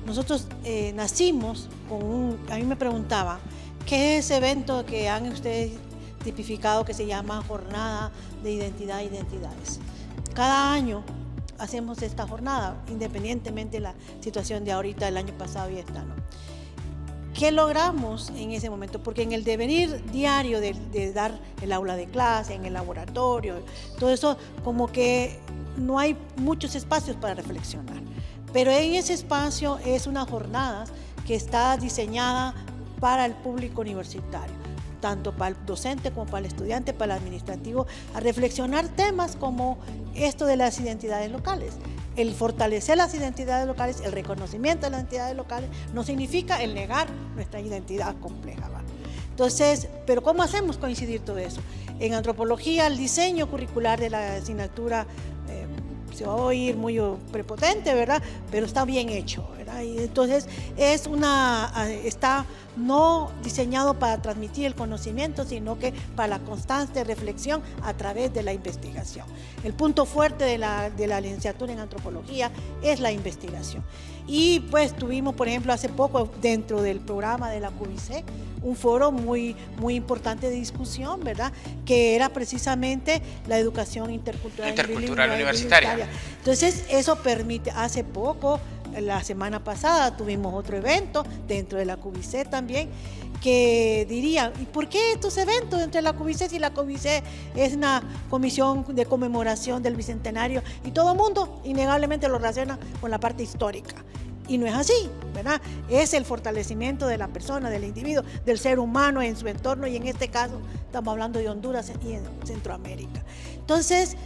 nosotros nacimos con a mí me preguntaba, ¿qué es ese evento que han ustedes tipificado que se llama Jornada de Identidad e Identidades? Cada año hacemos esta jornada, independientemente de la situación de ahorita, el año pasado y esta, ¿no? ¿Qué logramos en ese momento? Porque en el devenir diario de dar el aula de clase, en el laboratorio, todo eso, como que no hay muchos espacios para reflexionar. Pero en ese espacio es una jornada que está diseñada para el público universitario, tanto para el docente como para el estudiante, para el administrativo, a reflexionar temas como esto de las identidades locales. El fortalecer las identidades locales, el reconocimiento de las identidades locales, no significa el negar nuestra identidad compleja, ¿va? Entonces, ¿pero cómo hacemos coincidir todo eso? En antropología, el diseño curricular de la asignatura se va a oír muy prepotente, ¿verdad? Pero está bien hecho, ¿verdad? Y entonces está no diseñado para transmitir el conocimiento, sino que para la constante reflexión a través de la investigación. El punto fuerte de la licenciatura en antropología es la investigación. Y pues tuvimos, por ejemplo, hace poco dentro del programa de la QVC, un foro muy importante de discusión, ¿verdad? Que era precisamente la educación intercultural universitaria. Entonces, eso permite, hace poco, la semana pasada tuvimos otro evento dentro de la QVC también, que diría, ¿y por qué estos eventos entre la QVC si la QVC es una comisión de conmemoración del Bicentenario y todo el mundo innegablemente lo relaciona con la parte histórica? Y no es así, ¿verdad? Es el fortalecimiento de la persona, del individuo, del ser humano en su entorno, y en este caso estamos hablando de Honduras y en Centroamérica. Entonces,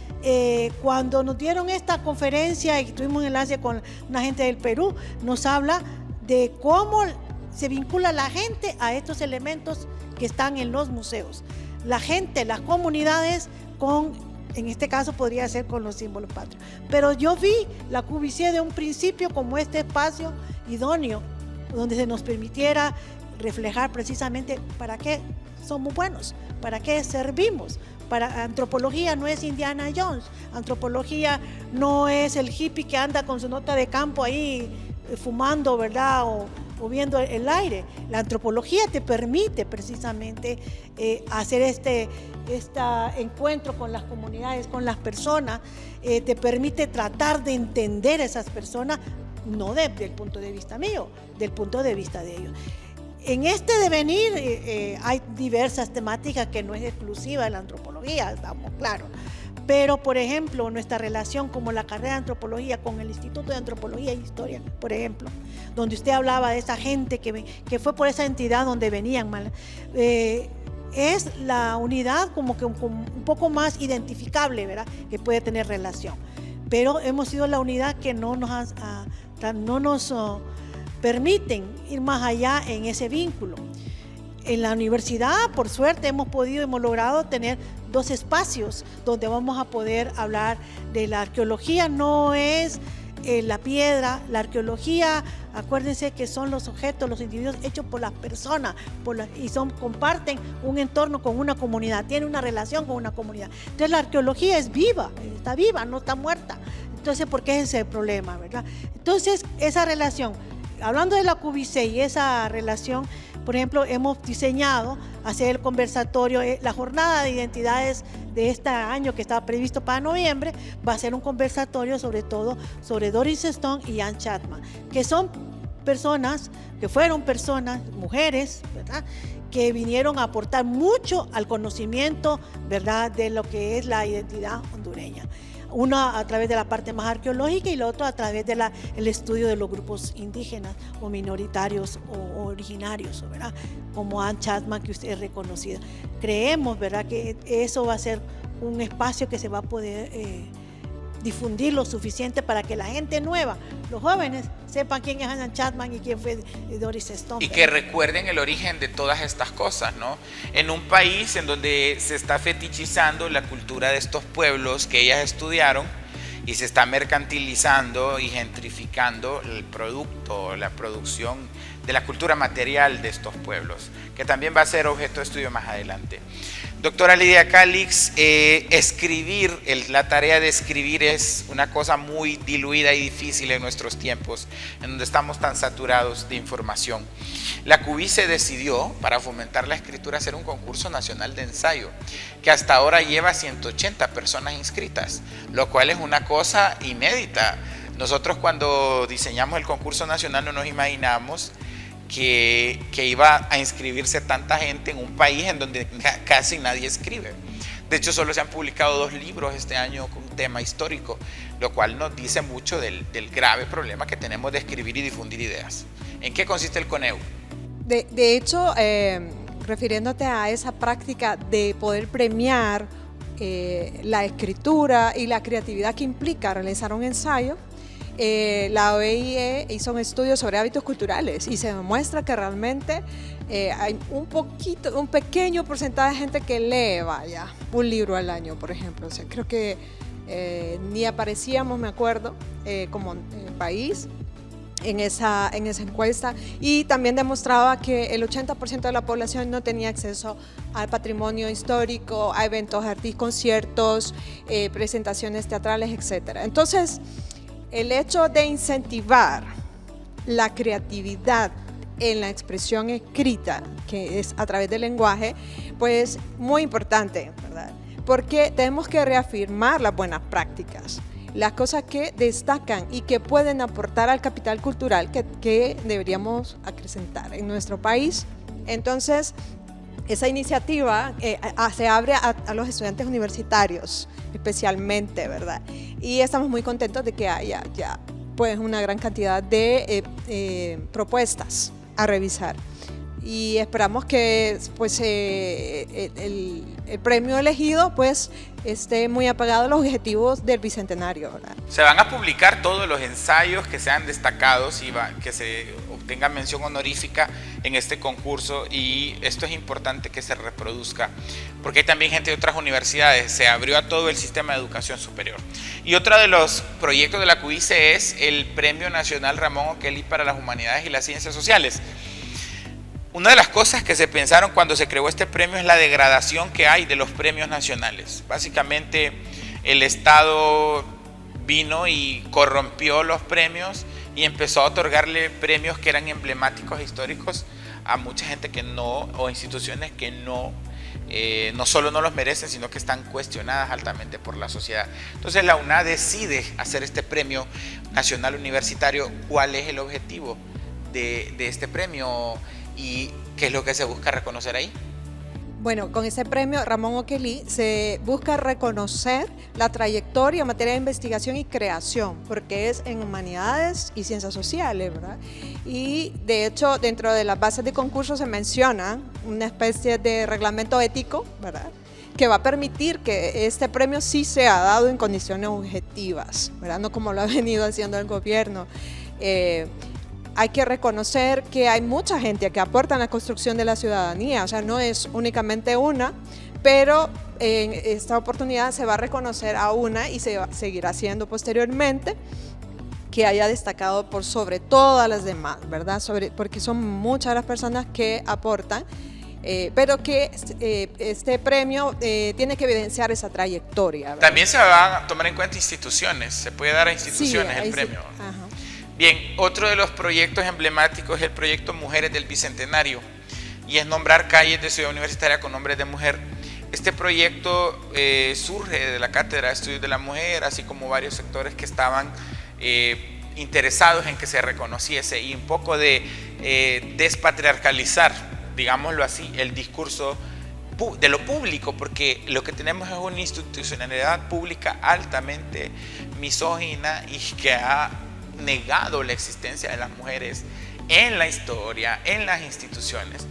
cuando nos dieron esta conferencia y tuvimos un enlace con una gente del Perú, nos habla de cómo se vincula la gente a estos elementos que están en los museos. La gente, las comunidades con, en este caso podría ser con los símbolos patrios. Pero yo vi la QVC de un principio como este espacio idóneo, donde se nos permitiera reflejar precisamente para qué somos buenos, para qué servimos. Para antropología no es Indiana Jones, antropología no es el hippie que anda con su nota de campo ahí fumando, ¿verdad? O viendo el aire. La antropología te permite precisamente hacer este encuentro con las comunidades, con las personas, te permite tratar de entender a esas personas, no desde el punto de vista mío, del punto de vista de ellos. En este devenir hay diversas temáticas que no es exclusiva de la antropología, estamos claros. Pero, por ejemplo, nuestra relación como la carrera de antropología con el Instituto de Antropología e Historia, por ejemplo, donde usted hablaba de esa gente que fue por esa entidad donde venían, es la unidad como que un poco más identificable, ¿verdad? Que puede tener relación. Pero hemos sido la unidad que no nos permiten ir más allá en ese vínculo. En la universidad, por suerte, hemos logrado tener 2 espacios donde vamos a poder hablar de la arqueología. No es la piedra, la arqueología, acuérdense que son los objetos, los individuos hechos por las personas, comparten un entorno con una comunidad, tienen una relación con una comunidad. Entonces la arqueología es viva, está viva, no está muerta. Entonces, ¿por qué es ese problema, verdad? Entonces, esa relación, hablando de la QVC y esa relación, por ejemplo, hemos diseñado hacer el conversatorio, la jornada de identidades de este año que estaba previsto para noviembre, va a ser un conversatorio sobre todo sobre Doris Stone y Ann Chapman, que son personas, mujeres, ¿verdad?, que vinieron a aportar mucho al conocimiento, ¿verdad?, de lo que es la identidad hondureña. Una a través de la parte más arqueológica y la otra a través del estudio de los grupos indígenas o minoritarios o originarios, ¿verdad? Como Ann Chapman, que usted es reconocida. Creemos, ¿verdad?, que eso va a ser un espacio que se va a poder difundir lo suficiente para que la gente nueva, los jóvenes, sepan quién es Ann Chapman y quién fue Doris Stone. Y que recuerden el origen de todas estas cosas, ¿no? En un país en donde se está fetichizando la cultura de estos pueblos que ellas estudiaron y se está mercantilizando y gentrificando el producto, la producción de la cultura material de estos pueblos, que también va a ser objeto de estudio más adelante. Doctora Lidia Calix, la tarea de escribir es una cosa muy diluida y difícil en nuestros tiempos, en donde estamos tan saturados de información. La QVC decidió, para fomentar la escritura, hacer un concurso nacional de ensayo, que hasta ahora lleva 180 personas inscritas, lo cual es una cosa inédita. Nosotros cuando diseñamos el concurso nacional no nos imaginamos que iba a inscribirse tanta gente en un país en donde casi nadie escribe. De hecho, solo se han publicado 2 libros este año con un tema histórico, lo cual nos dice mucho del grave problema que tenemos de escribir y difundir ideas. ¿En qué consiste el CONEU? De hecho, refiriéndote a esa práctica de poder premiar la escritura y la creatividad que implica realizar un ensayo, la OIE hizo un estudio sobre hábitos culturales y se demuestra que realmente hay un pequeño porcentaje de gente que lee, un libro al año, por ejemplo. O sea, creo que ni aparecíamos, me acuerdo, como país en esa encuesta, y también demostraba que el 80% de la población no tenía acceso al patrimonio histórico, a eventos artísticos, conciertos, presentaciones teatrales, etc. Entonces, el hecho de incentivar la creatividad en la expresión escrita, que es a través del lenguaje, pues muy importante, ¿verdad? Porque tenemos que reafirmar las buenas prácticas, las cosas que destacan y que pueden aportar al capital cultural que deberíamos acrecentar en nuestro país. Entonces, esa iniciativa se abre a los estudiantes universitarios, especialmente, ¿verdad? Y estamos muy contentos de que haya ya pues una gran cantidad de propuestas a revisar. Y esperamos que pues, el premio elegido pues, esté muy apegado a los objetivos del Bicentenario, ¿verdad? Se van a publicar todos los ensayos que sean destacados y que se tenga mención honorífica en este concurso, y esto es importante que se reproduzca porque hay también gente de otras universidades, se abrió a todo el sistema de educación superior. Y otro de los proyectos de la CUICE es el Premio Nacional Ramón O'Kelly para las Humanidades y las Ciencias Sociales. Una de las cosas que se pensaron cuando se creó este premio es la degradación que hay de los premios nacionales. Básicamente el Estado vino y corrompió los premios y empezó a otorgarle premios que eran emblemáticos e históricos a mucha gente que no, o instituciones que no solo no los merecen, sino que están cuestionadas altamente por la sociedad. Entonces la UNA decide hacer este premio nacional universitario. ¿Cuál es el objetivo de este premio y qué es lo que se busca reconocer ahí? Bueno, con ese premio Ramón O'Kelly se busca reconocer la trayectoria en materia de investigación y creación, porque es en humanidades y ciencias sociales, ¿verdad? Y de hecho, dentro de las bases de concurso se menciona una especie de reglamento ético, ¿verdad?, que va a permitir que este premio sí sea dado en condiciones objetivas, ¿verdad?, no como lo ha venido haciendo el gobierno. Hay que reconocer que hay mucha gente que aporta en la construcción de la ciudadanía, o sea, no es únicamente una, pero en esta oportunidad se va a reconocer a una y se seguirá haciendo posteriormente, que haya destacado por sobre todas las demás, ¿verdad? Porque son muchas las personas que aportan, pero que este premio tiene que evidenciar esa trayectoria, ¿verdad? También se va a tomar en cuenta instituciones, se puede dar a instituciones el premio. Sí. Ajá. Bien, otro de los proyectos emblemáticos es el proyecto Mujeres del Bicentenario, y es nombrar calles de Ciudad Universitaria con nombres de mujer. Este proyecto surge de la Cátedra de Estudios de la Mujer, así como varios sectores que estaban interesados en que se reconociese, y un poco de despatriarcalizar, digámoslo así, el discurso de lo público, porque lo que tenemos es una institucionalidad pública altamente misógina y que ha negado la existencia de las mujeres en la historia, en las instituciones,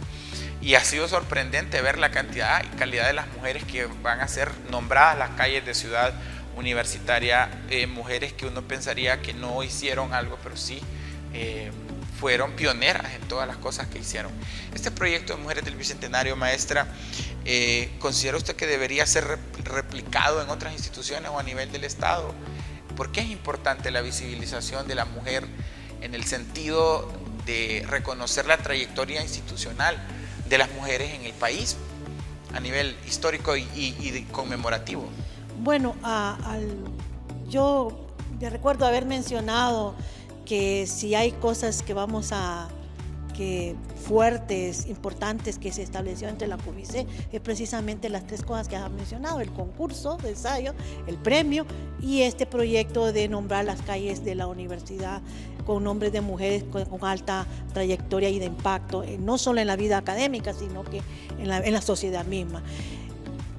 y ha sido sorprendente ver la cantidad y calidad de las mujeres que van a ser nombradas las calles de Ciudad Universitaria, mujeres que uno pensaría que no hicieron algo, pero sí fueron pioneras en todas las cosas que hicieron. Este proyecto de Mujeres del Bicentenario, maestra, ¿considera usted que debería ser replicado en otras instituciones o a nivel del Estado? ¿Por qué es importante la visibilización de la mujer en el sentido de reconocer la trayectoria institucional de las mujeres en el país a nivel histórico y conmemorativo? Bueno, yo recuerdo haber mencionado que si hay cosas que fuertes, importantes que se estableció entre la CUICE, es precisamente las tres cosas que has mencionado: el concurso de ensayo, el premio y este proyecto de nombrar las calles de la universidad con nombres de mujeres con alta trayectoria y de impacto, no solo en la vida académica, sino que en la sociedad misma.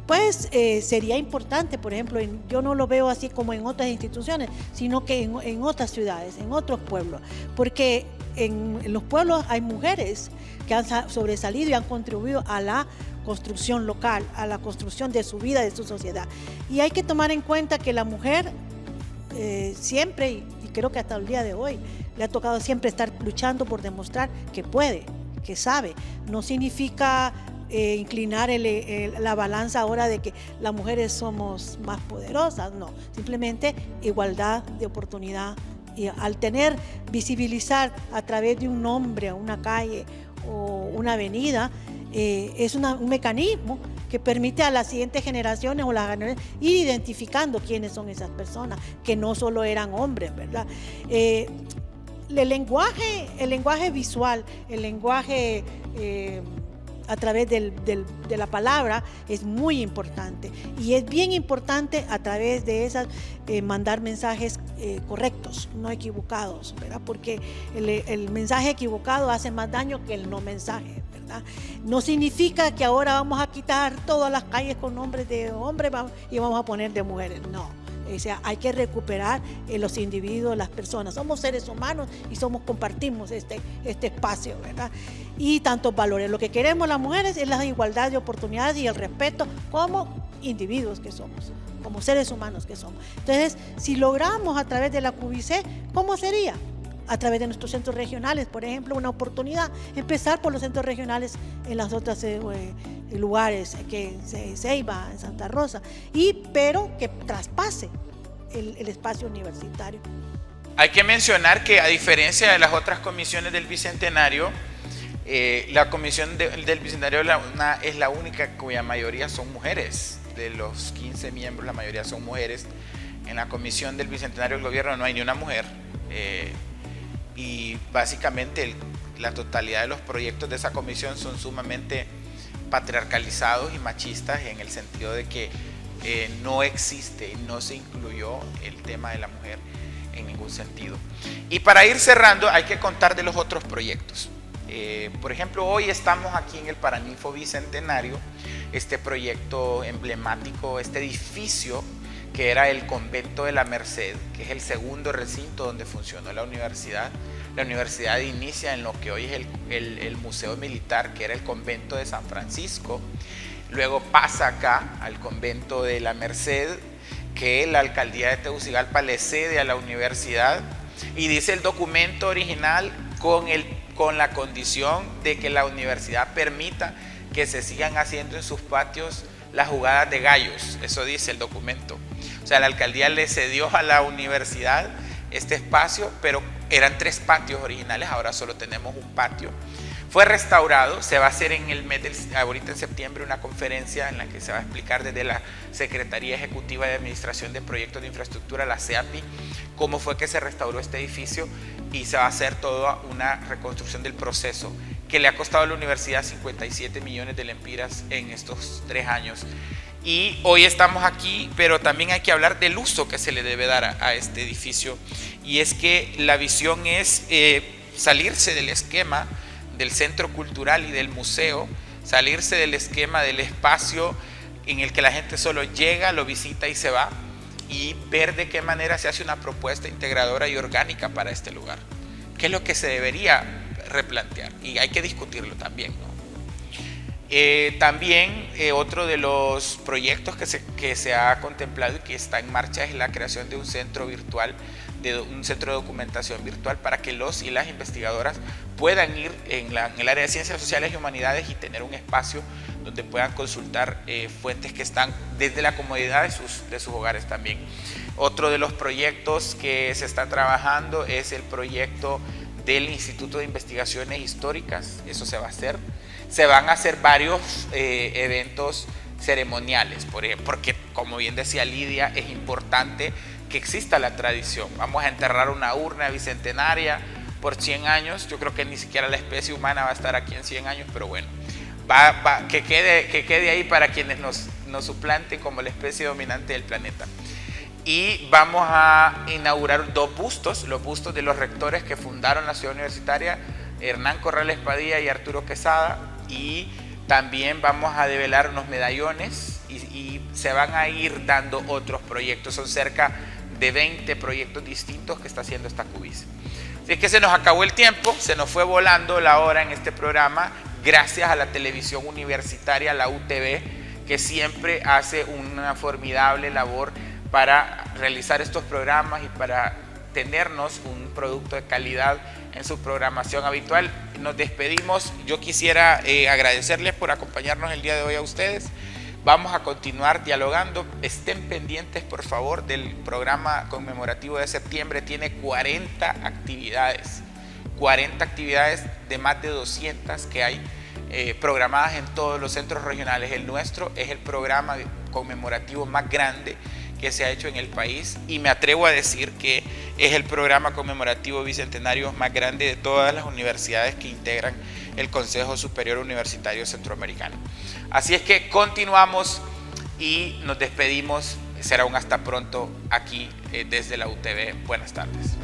Pues sería importante, por ejemplo, yo no lo veo así como en otras instituciones, sino que en otras ciudades, en otros pueblos, porque en los pueblos hay mujeres que han sobresalido y han contribuido a la construcción local, a la construcción de su vida, de su sociedad. Y hay que tomar en cuenta que la mujer siempre, y creo que hasta el día de hoy, le ha tocado siempre estar luchando por demostrar que puede, que sabe. No significa inclinar la balanza ahora de que las mujeres somos más poderosas, no, simplemente igualdad de oportunidad. Y al visibilizar a través de un nombre, una calle o una avenida, es un mecanismo que permite a las siguientes generaciones o las generaciones ir identificando quiénes son esas personas, que no solo eran hombres, ¿verdad? El lenguaje visual, el lenguaje a través de la palabra es muy importante, y es bien importante a través de esas mandar mensajes correctos, no equivocados, ¿verdad? Porque el mensaje equivocado hace más daño que el no mensaje, ¿verdad? No significa que ahora vamos a quitar todas las calles con nombres de hombres y vamos a poner de mujeres, no. O sea, hay que recuperar los individuos, las personas. Somos seres humanos y compartimos este espacio, ¿verdad? Y tantos valores. Lo que queremos las mujeres es la igualdad de oportunidades y el respeto como individuos que somos, como seres humanos que somos. Entonces, si logramos a través de la CUICE, ¿cómo sería? a través de nuestros centros regionales, por ejemplo, una oportunidad, empezar por los centros regionales en las otras lugares, que Ceiba, en Santa Rosa, pero que traspase el espacio universitario. Hay que mencionar que, a diferencia de las otras comisiones del Bicentenario, la comisión del Bicentenario es la única cuya mayoría son mujeres. De los 15 miembros, la mayoría son mujeres. En la comisión del Bicentenario del Gobierno no hay ni una mujer. Y básicamente la totalidad de los proyectos de esa comisión son sumamente patriarcalizados y machistas, en el sentido de que no existe, no se incluyó el tema de la mujer en ningún sentido. Y para ir cerrando, hay que contar de los otros proyectos. Por ejemplo, hoy estamos aquí en el Paraninfo Bicentenario, este proyecto emblemático, este edificio que era el Convento de la Merced, que es el segundo recinto donde funcionó la universidad. La universidad inicia en lo que hoy es el Museo Militar, que era el Convento de San Francisco. Luego pasa acá al Convento de la Merced, que la alcaldía de Tegucigalpa le cede a la universidad, y dice el documento original con la condición de que la universidad permita que se sigan haciendo en sus patios las jugadas de gallos. Eso dice el documento. O sea, la alcaldía le cedió a la universidad este espacio, pero eran 3 patios originales, ahora solo tenemos un patio. Fue restaurado, se va a hacer ahorita en septiembre, una conferencia en la que se va a explicar desde la Secretaría Ejecutiva de Administración de Proyectos de Infraestructura, la CEAPI, cómo fue que se restauró este edificio, y se va a hacer toda una reconstrucción del proceso que le ha costado a la universidad 57 millones de lempiras en estos 3 años. Y hoy estamos aquí, pero también hay que hablar del uso que se le debe dar a este edificio, y es que la visión es salirse del esquema del centro cultural y del museo, salirse del esquema del espacio en el que la gente solo llega, lo visita y se va, y ver de qué manera se hace una propuesta integradora y orgánica para este lugar. ¿Qué es lo que se debería replantear? Y hay que discutirlo también, ¿no? También otro de los proyectos que se ha contemplado y que está en marcha es la creación de un centro virtual, de un centro de documentación virtual, para que los y las investigadoras puedan ir en el área de ciencias sociales y humanidades y tener un espacio donde puedan consultar fuentes que están desde la comodidad de sus hogares también. Otro de los proyectos que se está trabajando es el proyecto del Instituto de Investigaciones Históricas. Eso se va a hacer. Se van a hacer varios eventos ceremoniales, porque, como bien decía Lidia, es importante que exista la tradición. Vamos a enterrar una urna bicentenaria por 100 años. Yo creo que ni siquiera la especie humana va a estar aquí en 100 años, pero bueno, que quede ahí para quienes nos suplanten como la especie dominante del planeta. Y vamos a inaugurar 2 bustos, los bustos de los rectores que fundaron la ciudad universitaria, Hernán Corrales Padilla y Arturo Quesada, y también vamos a develar unos medallones, y se van a ir dando otros proyectos. Son cerca de 20 proyectos distintos que está haciendo esta CUBIS. Así es que se nos acabó el tiempo, se nos fue volando la hora en este programa, gracias a la televisión universitaria, la UTV, que siempre hace una formidable labor para realizar estos programas y para tenernos un producto de calidad en su programación habitual. Nos despedimos. Yo quisiera agradecerles por acompañarnos el día de hoy a ustedes. Vamos a continuar dialogando. Estén pendientes, por favor, del programa conmemorativo de septiembre. Tiene 40 actividades de más de 200 que hay programadas en todos los centros regionales. El nuestro es el programa conmemorativo más grande que se ha hecho en el país, y me atrevo a decir que es el programa conmemorativo bicentenario más grande de todas las universidades que integran el Consejo Superior Universitario Centroamericano. Así es que continuamos y nos despedimos. Será un hasta pronto aquí desde la UTV. Buenas tardes.